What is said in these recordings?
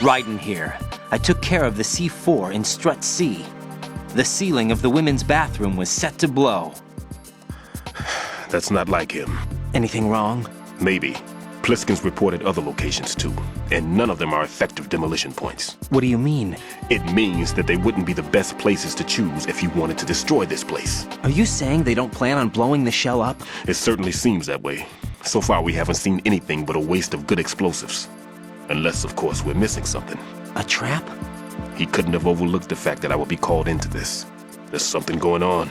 Right in here. I took care of the C4 in Strut C. The ceiling of the women's bathroom was set to blow. That's not like him. Anything wrong? Maybe. Pliskin's reported other locations too, and none of them are effective demolition points. What do you mean? It means that they wouldn't be the best places to choose if you wanted to destroy this place. Are you saying they don't plan on blowing the shell up? It certainly seems that way. So far we haven't seen anything but a waste of good explosives. Unless, of course, we're missing something. A trap? He couldn't have overlooked the fact that I would be called into this. There's something going on.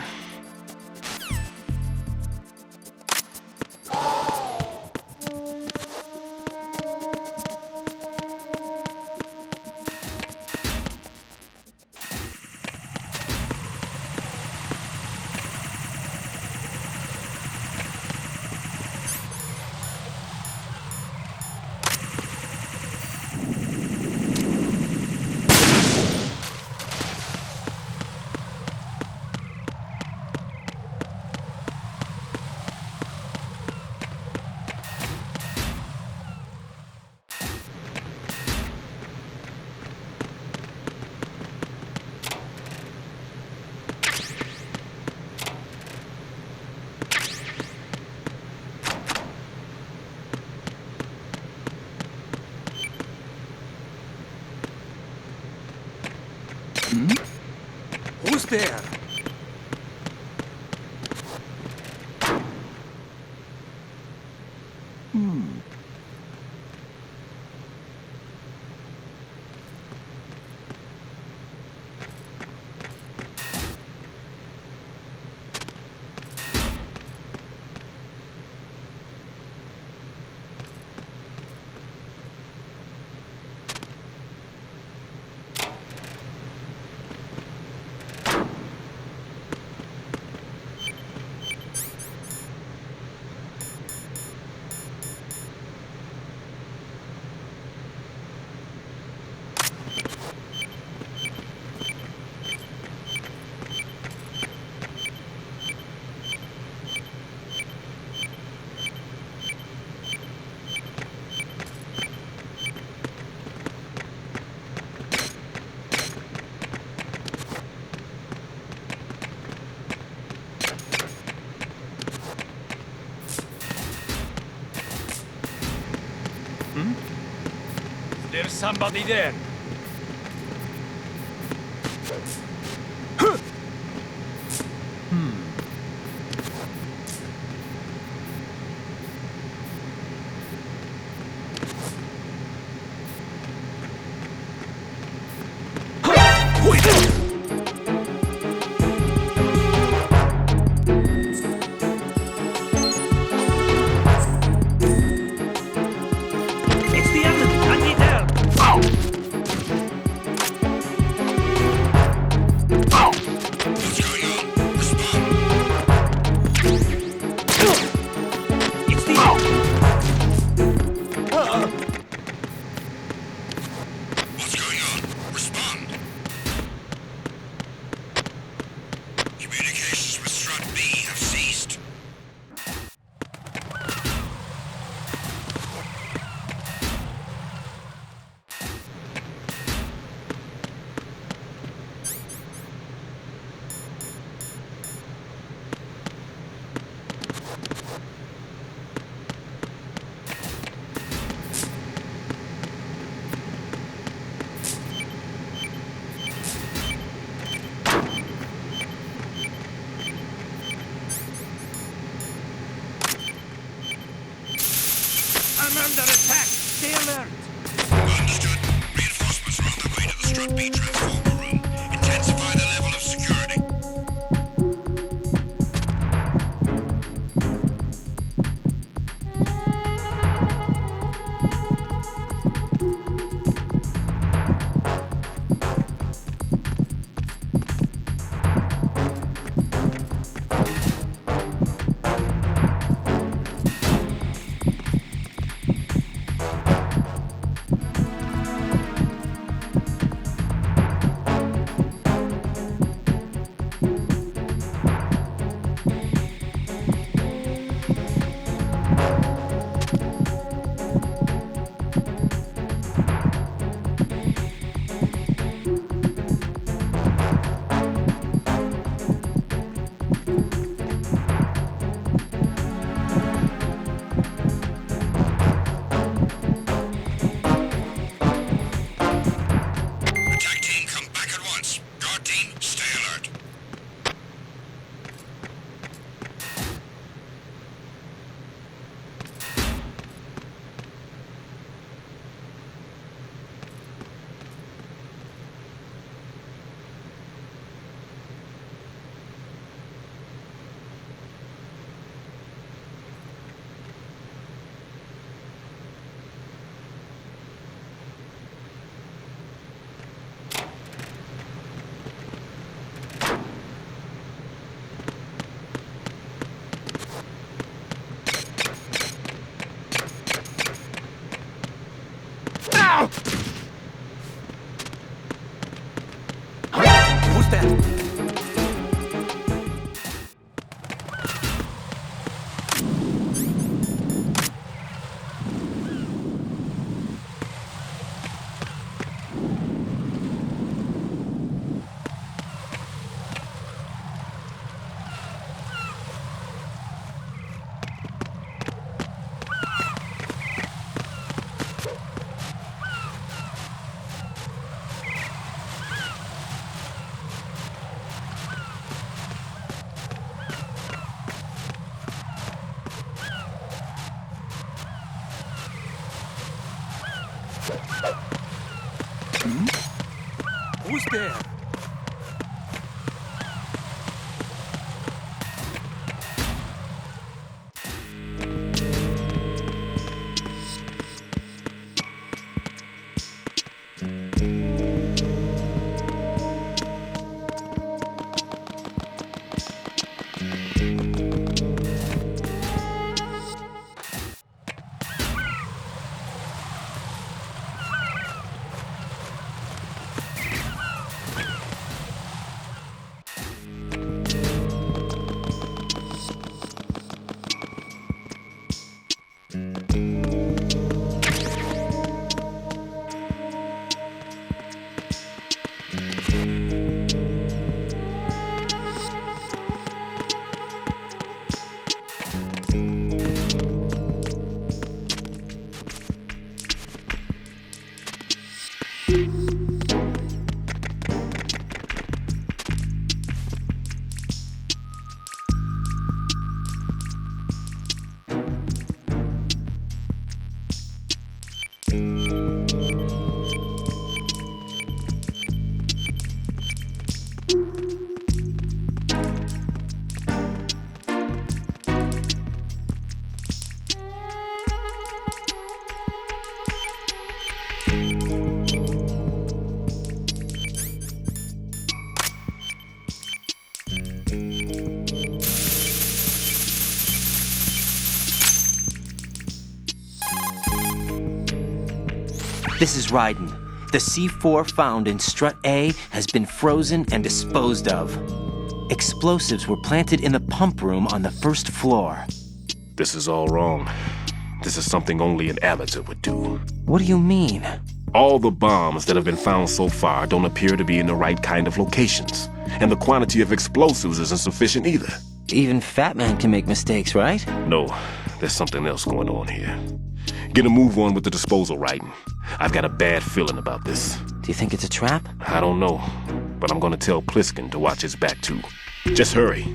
Who's there? There's somebody there. It's the enemy. I need help. It's the What's going on? Respond. Communications with Strut B have ceased. I'm under attack. Stay alert. Understood. Reinforcements are on their way to the Strut B transformer room. Intensify the level of security. Attack team, come back at once. Guard team, stay alert. Who's that? Who's there? This is Raiden. The C4 found in Strut A has been frozen and disposed of. Explosives were planted in the pump room on the first floor. This is all wrong. This is something only an amateur would do. What do you mean? All the bombs that have been found so far don't appear to be in the right kind of locations. And the quantity of explosives isn't sufficient either. Even Fat Man can make mistakes, right? No, there's something else going on here. Get a move on with the disposal, Raiden. I've got a bad feeling about this. Do you think it's a trap? I don't know, but I'm gonna tell Pliskin to watch his back too. Just hurry.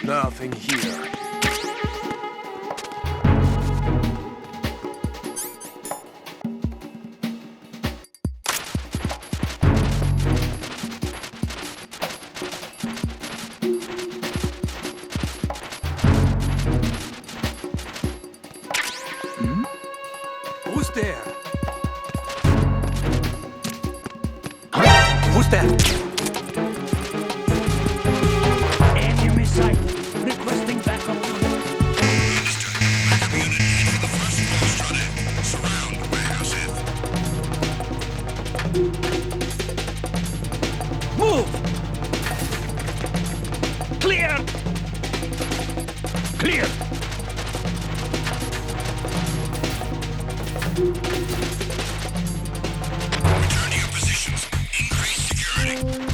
Nothing here. Who's there? Who's that? Enemy sight. Requesting backup. Move! Clear! Clear! Return to your positions. Increase security.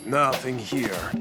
Nothing here.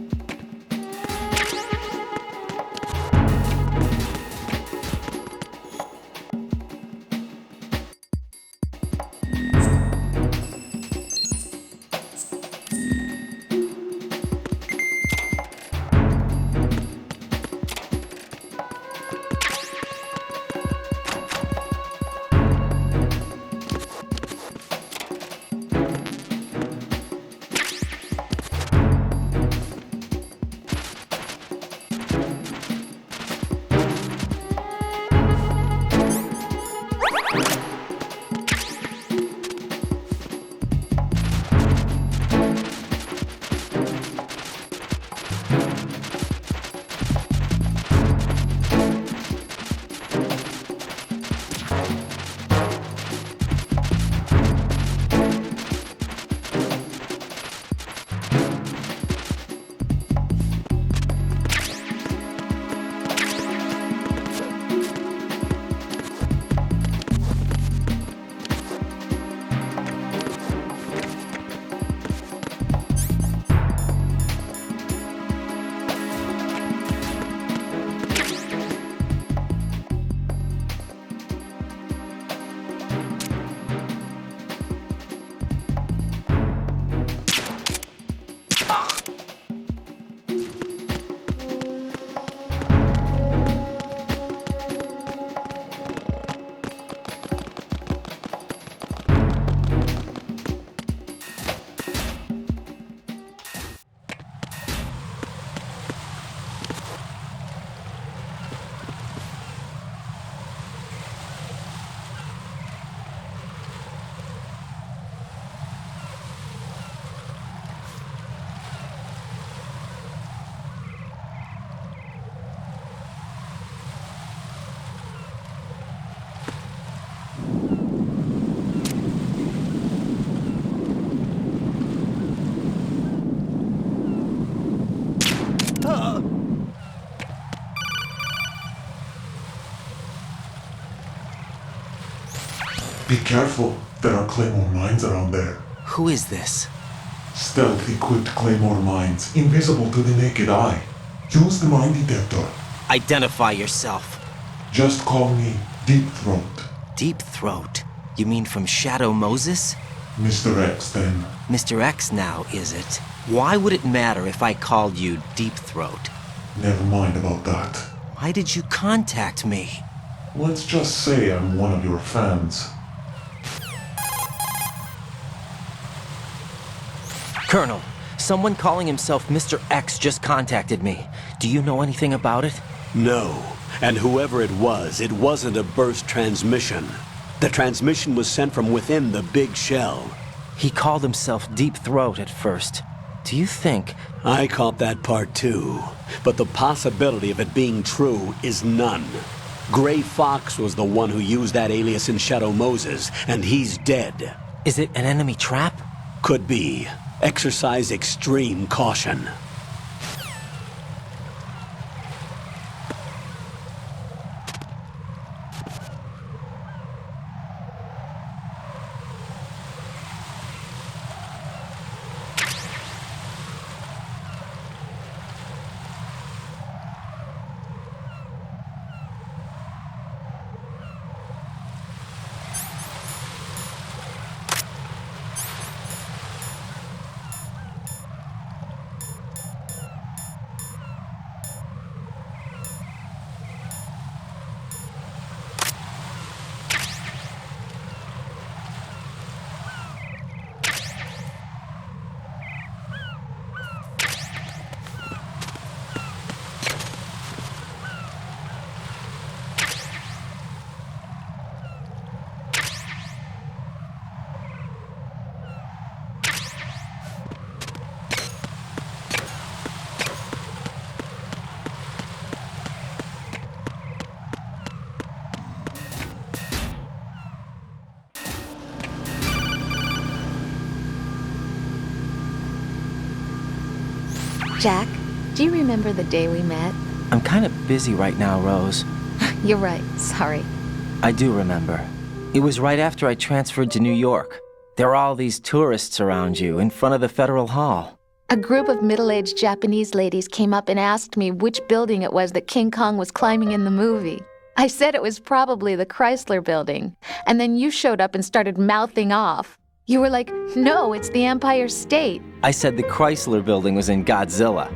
Be careful, there are claymore mines around there. Who is this? Stealth-equipped claymore mines, invisible to the naked eye. Use the mine detector. Identify yourself. Just call me Deep Throat. Deep Throat? You mean from Shadow Moses? Mr. X, then. Mr. X now, is it? Why would it matter if I called you Deep Throat? Never mind about that. Why did you contact me? Let's just say I'm one of your fans. Colonel, someone calling himself Mr. X just contacted me. Do you know anything about it? No. And whoever it wasn't a burst transmission. The transmission was sent from within the big shell. He called himself Deep Throat at first. Do you think... I caught that part too. But the possibility of it being true is none. Gray Fox was the one who used that alias in Shadow Moses, and he's dead. Is it an enemy trap? Could be. Exercise extreme caution. Jack, do you remember the day we met? I'm kind of busy right now, Rose. You're right, sorry. I do remember. It was right after I transferred to New York. There were all these tourists around you in front of the Federal Hall. A group of middle-aged Japanese ladies came up and asked me which building it was that King Kong was climbing in the movie. I said it was probably the Chrysler Building, and then you showed up and started mouthing off. You were like, no, it's the Empire State. I said the Chrysler Building was in Godzilla.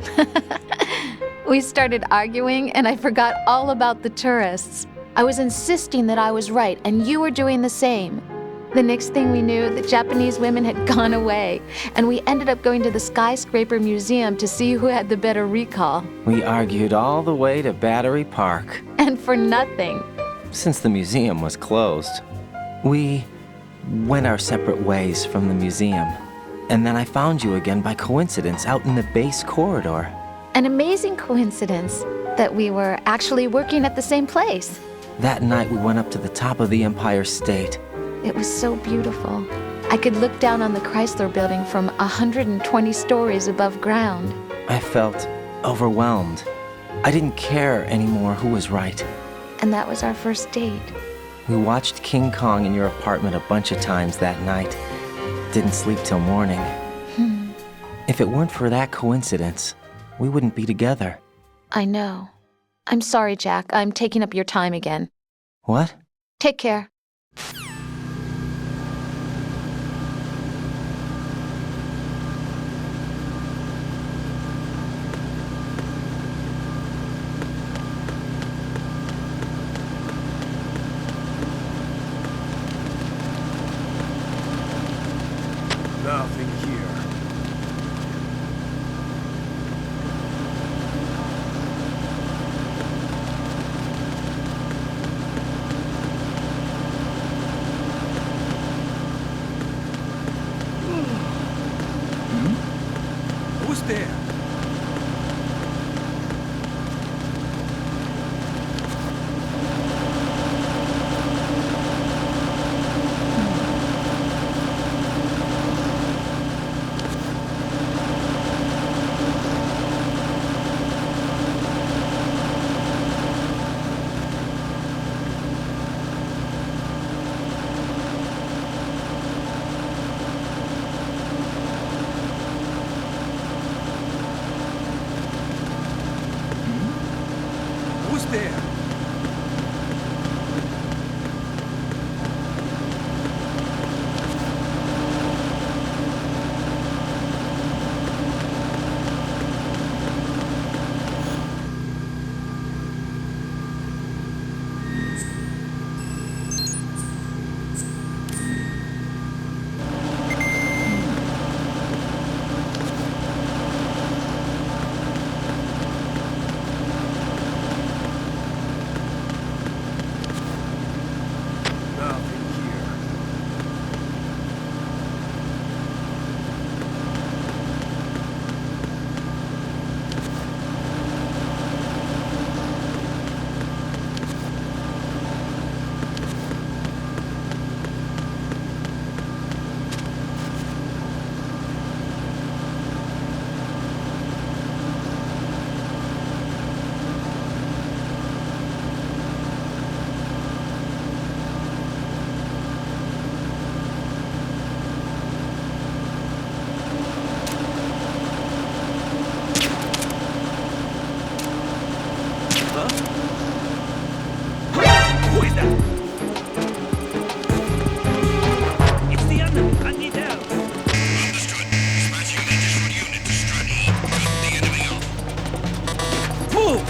We started arguing, and I forgot all about the tourists. I was insisting that I was right, and you were doing the same. The next thing we knew, the Japanese women had gone away, and we ended up going to the Skyscraper Museum to see who had the better recall. We argued all the way to Battery Park. And for nothing. Since the museum was closed, we went our separate ways from the museum. And then I found you again by coincidence out in the base corridor. An amazing coincidence that we were actually working at the same place. That night we went up to the top of the Empire State. It was so beautiful. I could look down on the Chrysler Building from 120 stories above ground. I felt overwhelmed. I didn't care anymore who was right. And that was our first date. We watched King Kong in your apartment a bunch of times that night. Didn't sleep till morning. If it weren't for that coincidence, we wouldn't be together. I know. I'm sorry, Jack. I'm taking up your time again. What? Take care. Nothing here. Who's there? Who's there? Nothing here. Who is that? It's the enemy. I need help. Understood. Dispatching an additional unit to Strut E. Cut the enemy off. Move!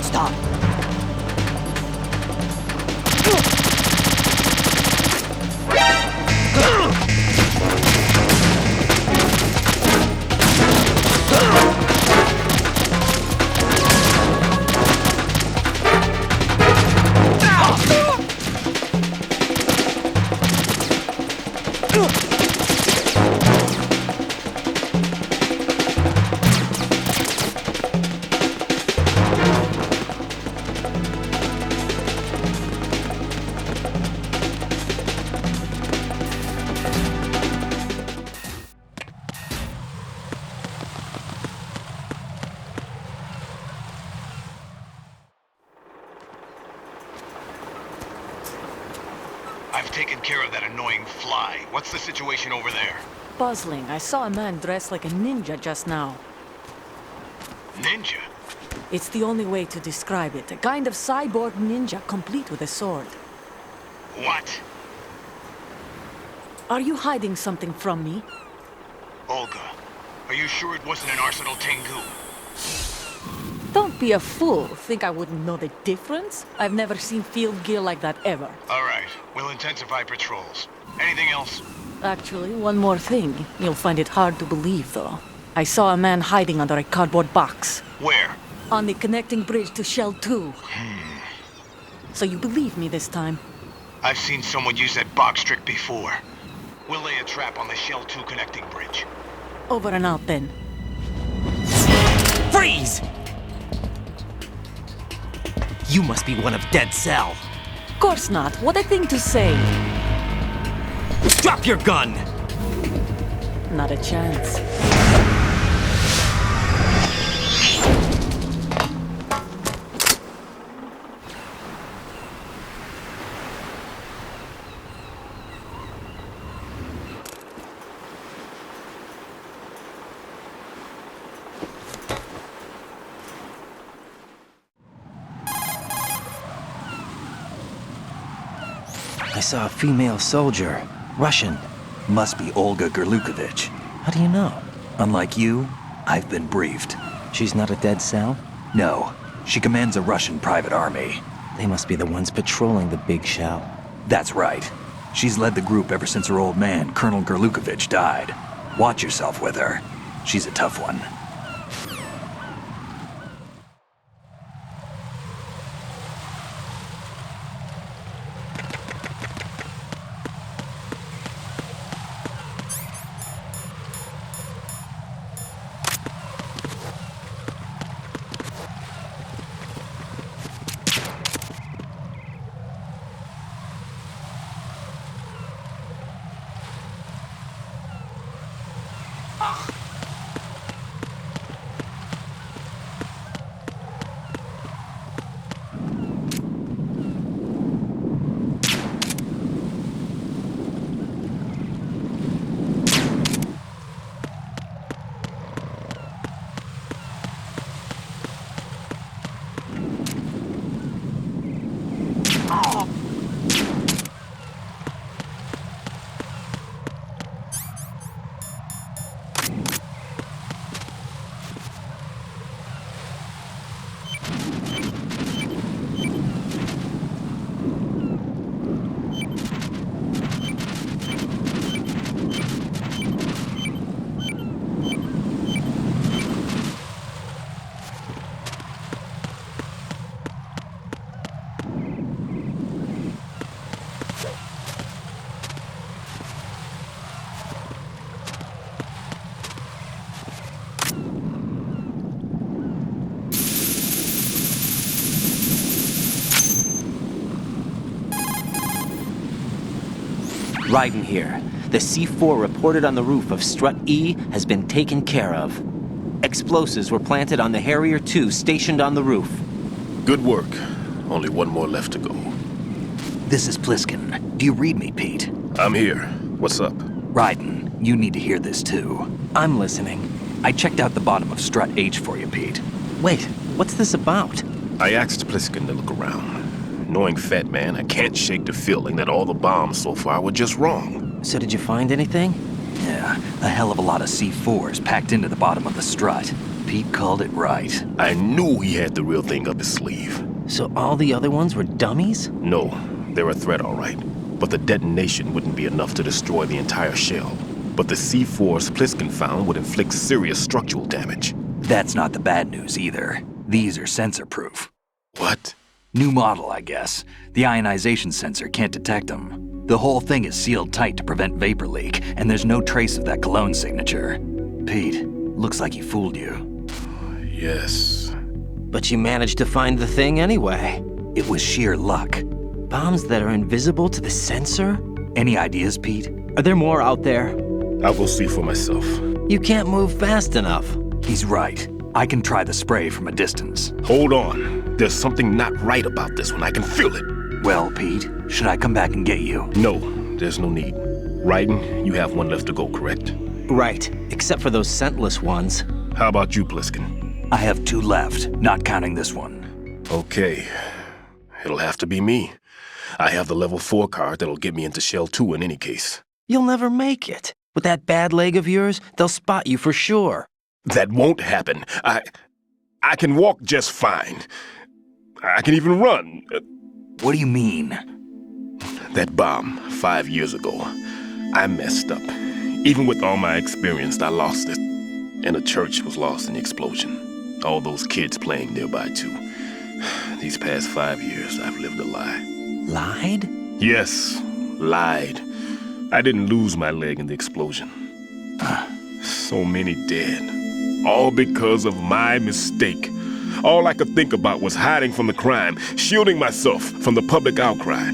Stop! I've taken care of that annoying fly. What's the situation over there? Puzzling. I saw a man dressed like a ninja just now. Ninja? It's the only way to describe it. A kind of cyborg ninja, complete with a sword. What? Are you hiding something from me? Olga, are you sure it wasn't an Arsenal Tengu? Don't be a fool. Think I wouldn't know the difference? I've never seen field gear like that ever. All right, we'll intensify patrols. Anything else? Actually, one more thing. You'll find it hard to believe, though. I saw a man hiding under a cardboard box. Where? On the connecting bridge to Shell 2. So you believe me this time? I've seen someone use that box trick before. We'll lay a trap on the Shell 2 connecting bridge. Over and out then. Freeze! You must be one of Dead Cell. Course not. What a thing to say. Drop your gun! Not a chance. I saw a female soldier. Russian. Must be Olga Gerlukovich. How do you know? Unlike you, I've been briefed. She's not a Dead Cell? No, she commands a Russian private army. They must be the ones patrolling the big shell. That's right. She's led the group ever since her old man, Colonel Gerlukovich, died. Watch yourself with her. She's a tough one. Raiden here. The C4 reported on the roof of Strut E has been taken care of. Explosives were planted on the Harrier 2 stationed on the roof. Good work. Only one more left to go. This is Pliskin. Do you read me, Pete? I'm here. What's up? Raiden, you need to hear this too. I'm listening. I checked out the bottom of Strut H for you, Pete. Wait, what's this about? I asked Pliskin to look around. Knowing Fat Man, I can't shake the feeling that all the bombs so far were just wrong. So did you find anything? Yeah, a hell of a lot of C4s packed into the bottom of the strut. Pete called it right. I knew he had the real thing up his sleeve. So all the other ones were dummies? No, they're a threat, all right. But the detonation wouldn't be enough to destroy the entire shell. But the C4s Pliskin found would inflict serious structural damage. That's not the bad news either. These are sensor-proof. What? New model, I guess. The ionization sensor can't detect them. The whole thing is sealed tight to prevent vapor leak, and there's no trace of that cologne signature. Pete, looks like he fooled you. Yes. But you managed to find the thing anyway. It was sheer luck. Bombs that are invisible to the sensor? Any ideas, Pete? Are there more out there? I'll go see for myself. You can't move fast enough. He's right. I can try the spray from a distance. Hold on. There's something not right about this one. I can feel it. Well, Pete, should I come back and get you? No, there's no need. Raiden, you have one left to go, correct? Right, except for those scentless ones. How about you, Pliskin? I have 2 left, not counting this one. Okay. It'll have to be me. I have the level 4 card that'll get me into Shell 2 in any case. You'll never make it. With that bad leg of yours, they'll spot you for sure. That won't happen. I can walk just fine. I can even run. What do you mean? That bomb 5 years ago, I messed up. Even with all my experience, I lost it. And a church was lost in the explosion. All those kids playing nearby, too. These past 5 years, I've lived a lie. Lied? Yes, lied. I didn't lose my leg in the explosion. So many dead. All because of my mistake. All I could think about was hiding from the crime, shielding myself from the public outcry.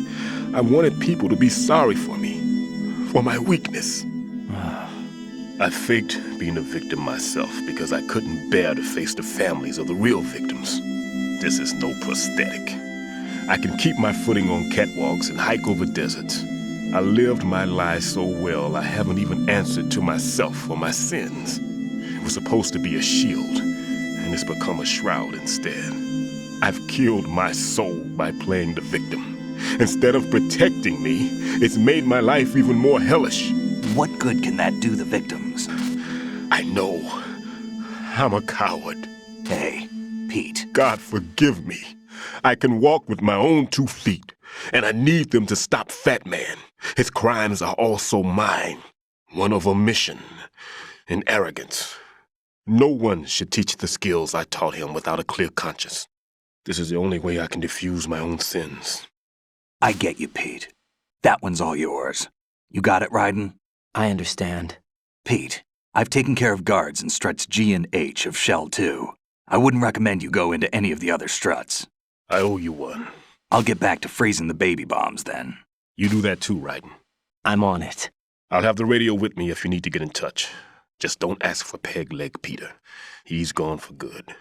I wanted people to be sorry for me, for my weakness. I faked being a victim myself because I couldn't bear to face the families of the real victims. This is no prosthetic. I can keep my footing on catwalks and hike over deserts. I lived my lie so well I haven't even answered to myself for my sins. It was supposed to be a shield, and it's become a shroud instead. I've killed my soul by playing the victim. Instead of protecting me, it's made my life even more hellish. What good can that do the victims? I know. I'm a coward. Hey, Pete. God forgive me. I can walk with my own 2 feet, and I need them to stop Fat Man. His crimes are also mine. One of omission and arrogance. No one should teach the skills I taught him without a clear conscience. This is the only way I can diffuse my own sins. I get you, Pete. That one's all yours. You got it, Raiden? I understand. Pete, I've taken care of guards in struts G and H of Shell 2. I wouldn't recommend you go into any of the other struts. I owe you one. I'll get back to freezing the baby bombs then. You do that too, Raiden. I'm on it. I'll have the radio with me if you need to get in touch. Just don't ask for Peg Leg Peter. He's gone for good.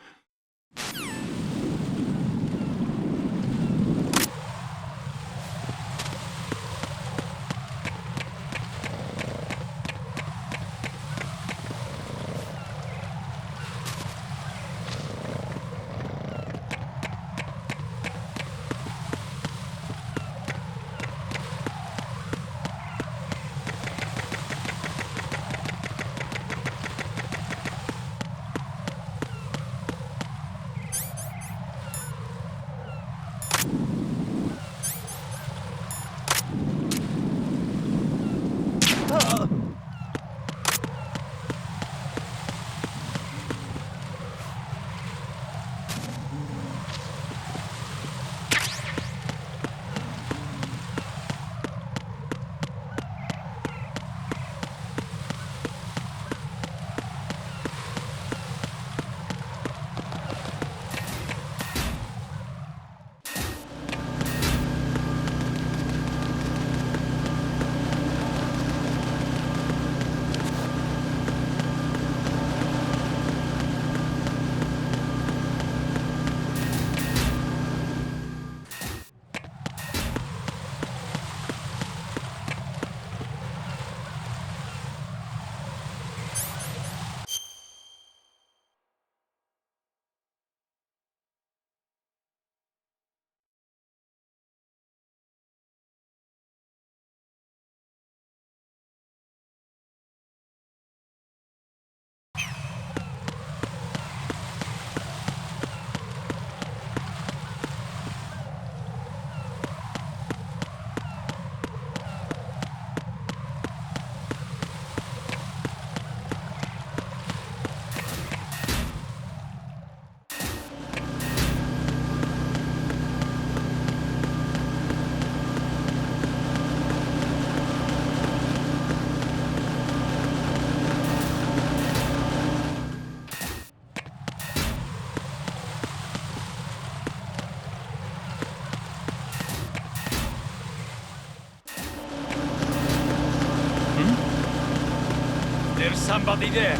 There's somebody there.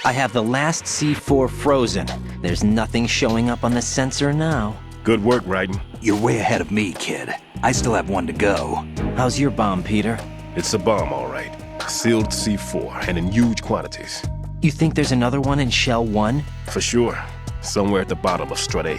I have the last C4 frozen. There's nothing showing up on the sensor now. Good work, Raiden. You're way ahead of me, kid. I still have one to go. How's your bomb, Peter? It's a bomb, all right. Sealed C4, and in huge quantities. You think there's another one in Shell 1? For sure. Somewhere at the bottom of Strut A.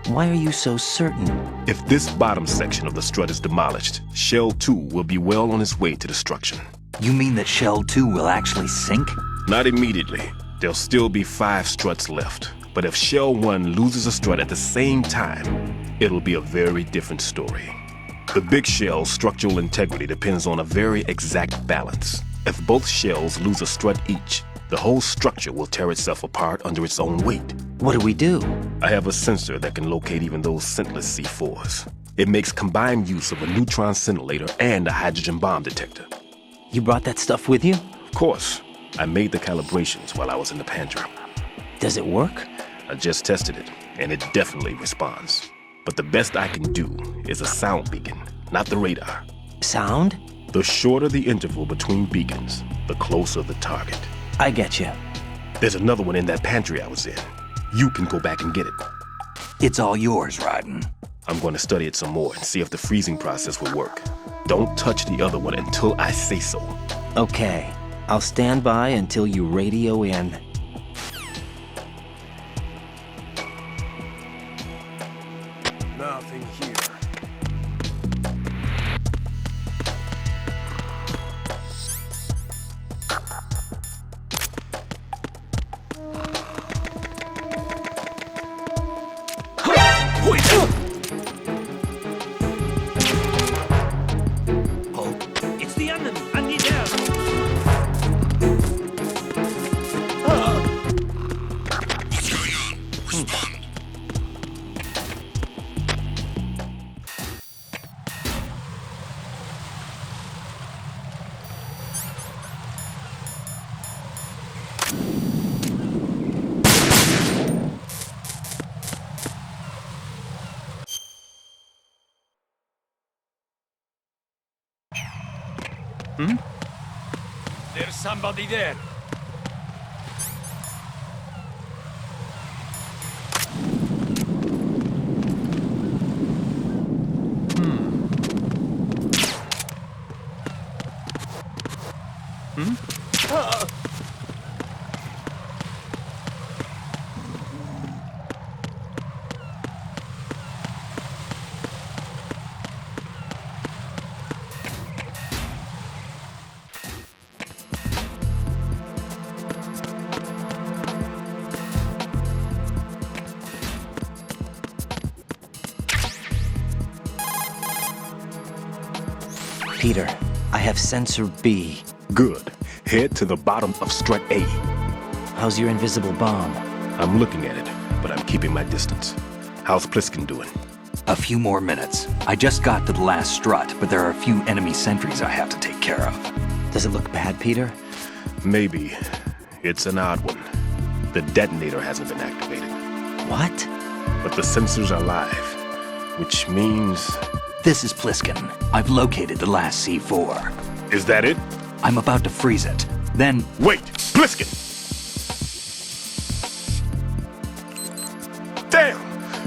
Why are you so certain? If this bottom section of the strut is demolished, Shell 2 will be well on its way to destruction. You mean that Shell 2 will actually sink? Not immediately. There'll still be 5 struts left. But if Shell 1 loses a strut at the same time, it'll be a very different story. The big shell's structural integrity depends on a very exact balance. If both shells lose a strut each, the whole structure will tear itself apart under its own weight. What do we do? I have a sensor that can locate even those scentless C4s. It makes combined use of a neutron scintillator and a hydrogen bomb detector. You brought that stuff with you? Of course. I made the calibrations while I was in the pantry. Does it work? I just tested it, and it definitely responds. But the best I can do is a sound beacon, not the radar. Sound? The shorter the interval between beacons, the closer the target. I get you. There's another one in that pantry I was in. You can go back and get it. It's all yours, Raiden. I'm going to study it some more and see if the freezing process will work. Don't touch the other one until I say so. Okay. I'll stand by until you radio in. Nothing here. It's the enemy. I need help. What's going on? Respond. There's somebody there. Peter, I have sensor B. Good. Head to the bottom of Strut A. How's your invisible bomb? I'm looking at it, but I'm keeping my distance. How's Pliskin doing? A few more minutes. I just got to the last strut, but there are a few enemy sentries I have to take care of. Does it look bad, Peter? Maybe. It's an odd one. The detonator hasn't been activated. What? But the sensors are live, which means... This is Pliskin. I've located the last C4. Is that it? I'm about to freeze it. Then... Wait! Pliskin! Damn!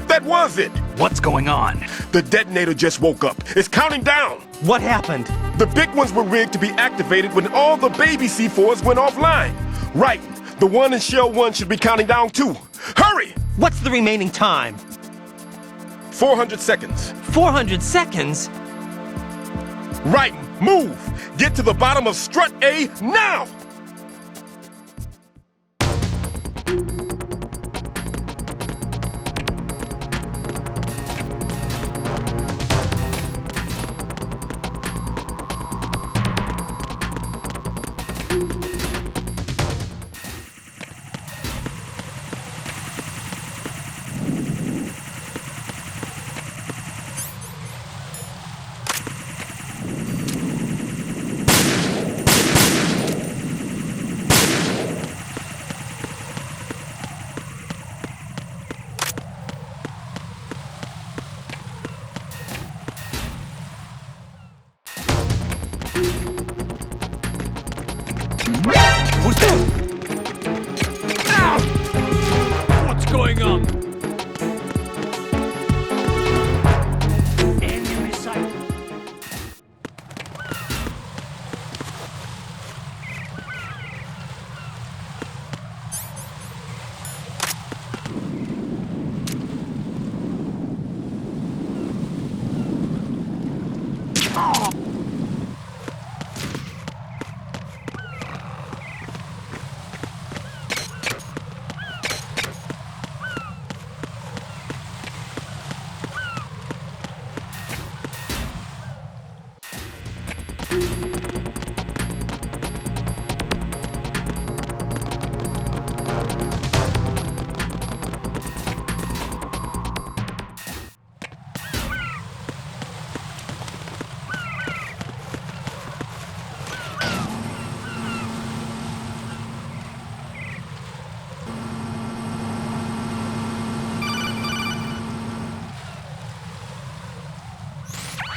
That was it! What's going on? The detonator just woke up. It's counting down! What happened? The big ones were rigged to be activated when all the baby C4s went offline. Right. The one in Shell 1 should be counting down too. Hurry! What's the remaining time? 400 seconds. 400 seconds? Right. Move! Get to the bottom of Strut A now! Who's there? going on? Enemy sight.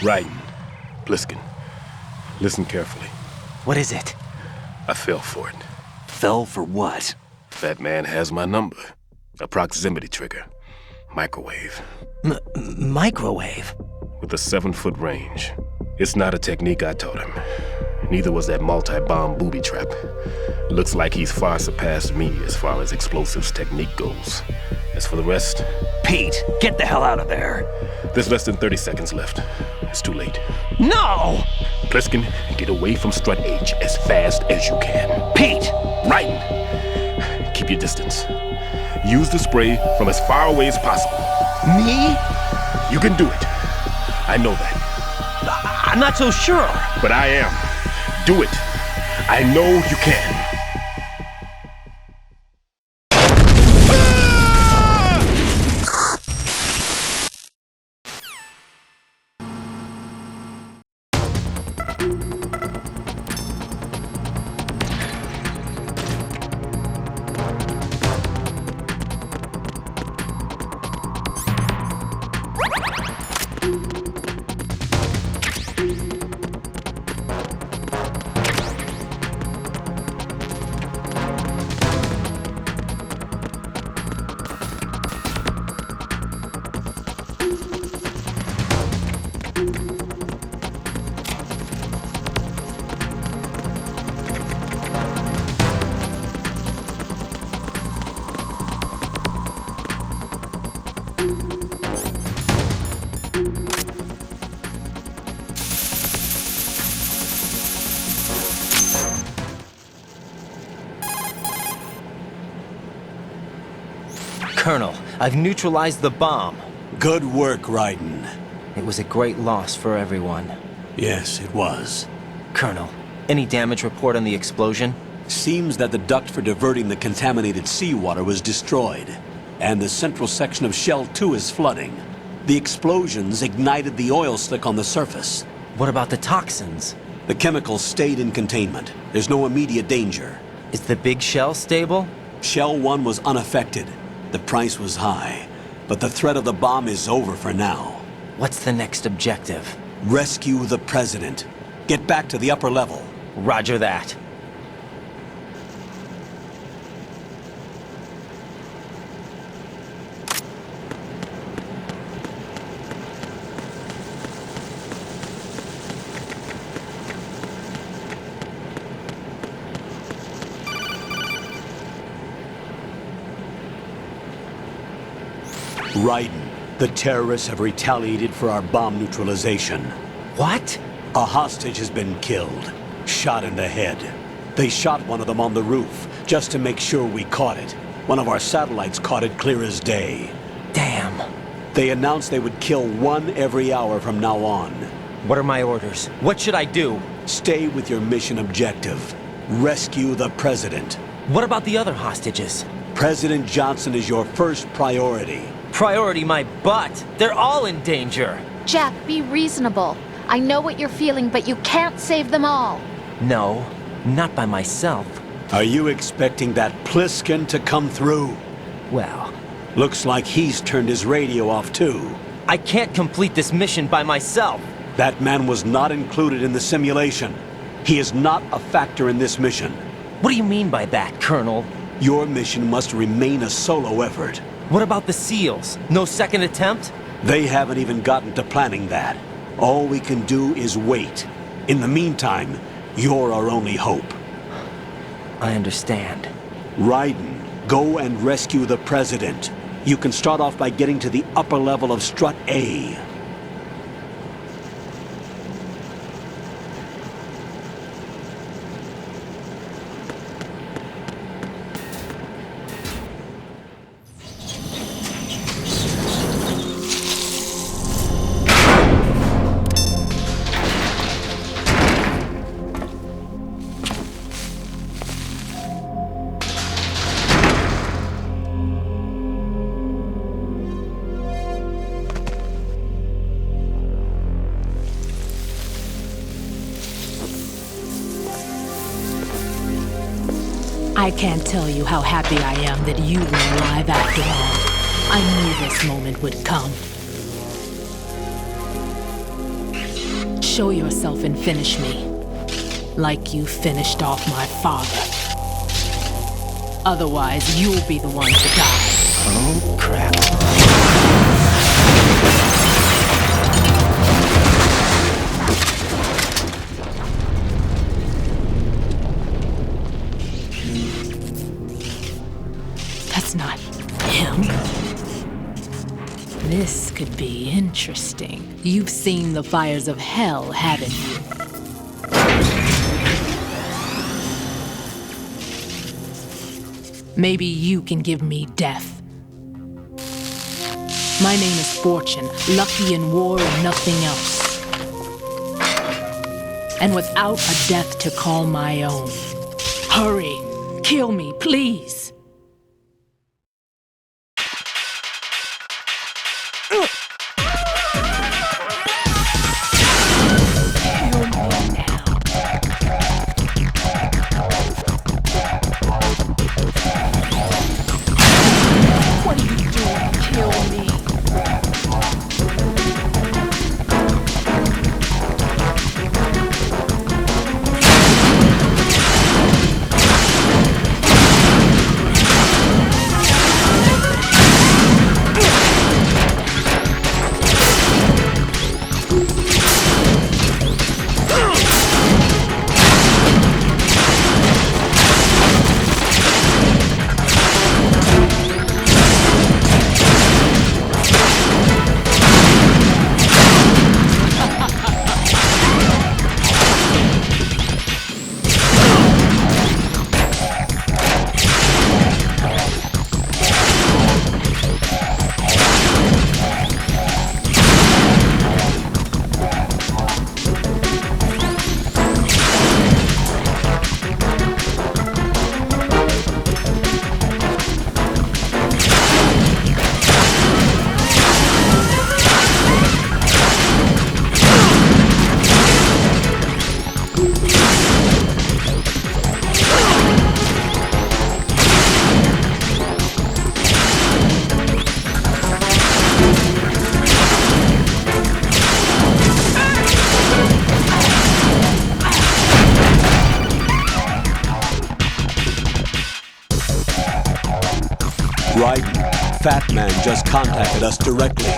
Raiden, Pliskin, listen carefully. What is it? I fell for it. Fell for what? That man has my number. A proximity trigger. Microwave. Microwave? With a 7-foot range. It's not a technique I taught him. Neither was that multi-bomb booby trap. Looks like he's far surpassed me as far as explosives technique goes. As for the rest... Pete, get the hell out of there. There's less than 30 seconds left. It's too late. No! Pliskin, get away from Strut H as fast as you can. Pete! Raiden, keep your distance. Use the spray from as far away as possible. Me? You can do it. I know that. I'm not so sure. But I am. Do it. I know you can. Colonel, I've neutralized the bomb. Good work, Raiden. It was a great loss for everyone. Yes, it was. Colonel, any damage report on the explosion? Seems that the duct for diverting the contaminated seawater was destroyed, and the central section of Shell 2 is flooding. The explosions ignited the oil slick on the surface. What about the toxins? The chemicals stayed in containment. There's no immediate danger. Is the big shell stable? Shell 1 was unaffected. The price was high, but the threat of the bomb is over for now. What's the next objective? Rescue the President. Get back to the upper level. Roger that. Raiden, the terrorists have retaliated for our bomb neutralization. What? A hostage has been killed, shot in the head. They shot one of them on the roof, just to make sure we caught it. One of our satellites caught it clear as day. Damn. They announced they would kill one every hour from now on. What are my orders? What should I do? Stay with your mission objective. Rescue the President. What about the other hostages? President Johnson is your first priority. Priority my butt. They're all in danger. Jack, be reasonable. I know what you're feeling, but you can't save them all. No, not by myself. Are you expecting that Pliskin to come through? Well, Looks like he's turned his radio off too. I can't complete this mission by myself. That man was not included in the simulation. He is not a factor in this mission. What do you mean by that, Colonel? Your mission must remain a solo effort. What about the SEALs? No second attempt? They haven't even gotten to planning that. All we can do is wait. In the meantime, you're our only hope. I understand. Raiden, go and rescue the President. You can start off by getting to the upper level of Strut A. I can't tell you how happy I am that you were alive after all. I knew this moment would come. Show yourself and finish me. Like you finished off my father. Otherwise, you'll be the one to die. Oh, crap. That's not him. This could be interesting. You've seen the fires of hell, haven't you? Maybe you can give me death. My name is Fortune, lucky in war and nothing else. And without a death to call my own. Hurry, kill me, please. Raiden, Fat Man just contacted us directly.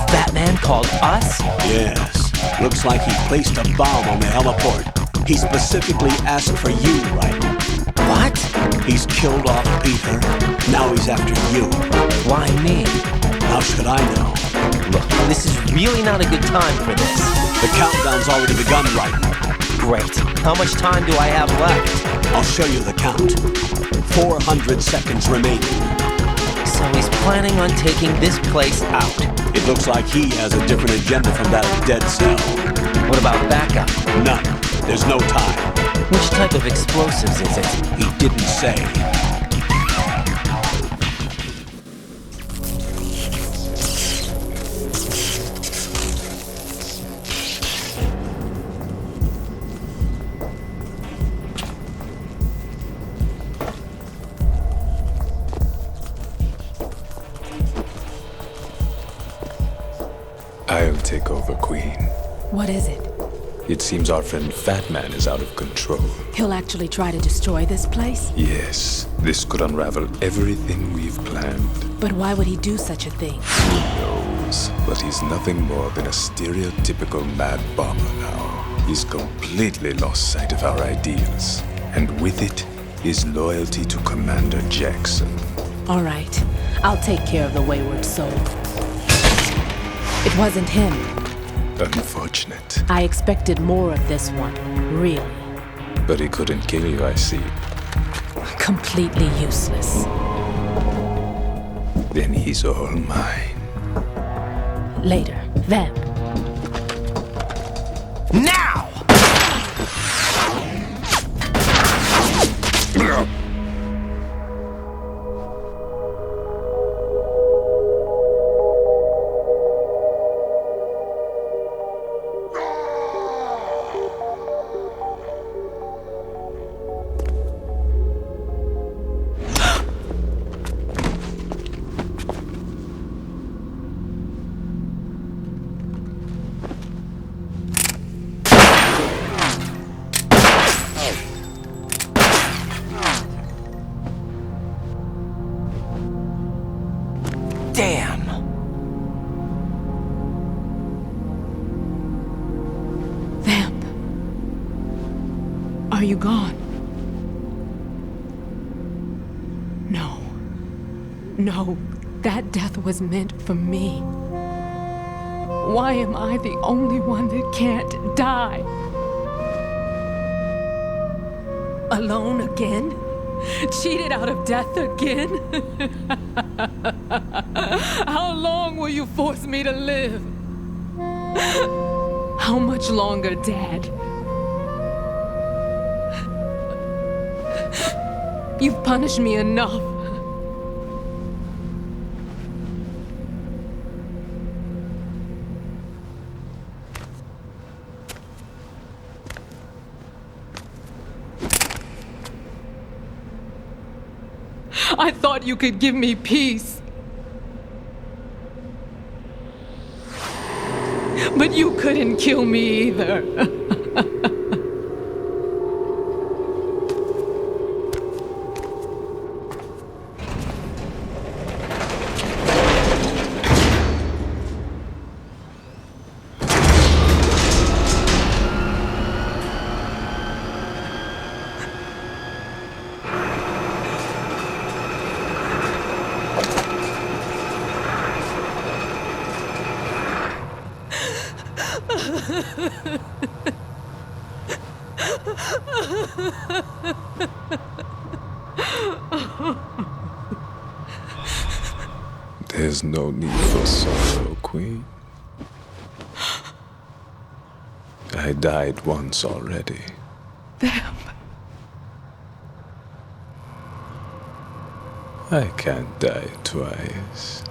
Fat Man called us? Yes. Looks like he placed a bomb on the heliport. He specifically asked for you, Raiden. What? He's killed off Peter. Now he's after you. Why me? How should I know? Look, this is really not a good time for this. The countdown's already begun, Raiden. Great. How much time do I have left? I'll show you the count. 400 seconds remaining. So he's planning on taking this place out. It looks like he has a different agenda from that of Dead Cell. What about backup? None. There's no time. Which type of explosives is it? He didn't say. I'll take over, Queen. What is it? It seems our friend Fat Man is out of control. He'll actually try to destroy this place? Yes, this could unravel everything we've planned. But why would he do such a thing? Who knows? But he's nothing more than a stereotypical mad bomber now. He's completely lost sight of our ideals. And with it, his loyalty to Commander Jackson. All right, I'll take care of the wayward soul. It wasn't him. Unfortunate. I expected more of this one, really. But he couldn't kill you, I see. Completely useless. Then he's all mine. Later, then. Now! Damn! Vamp. Are you gone? No. No, that death was meant for me. Why am I the only one that can't die? Alone again? Cheated out of death again? How long will you force me to live? How much longer, Dad? You've punished me enough. I thought you could give me peace. But you couldn't kill me either. There's no need for sorrow, Queen. I died once already. Vamp. I can't die twice.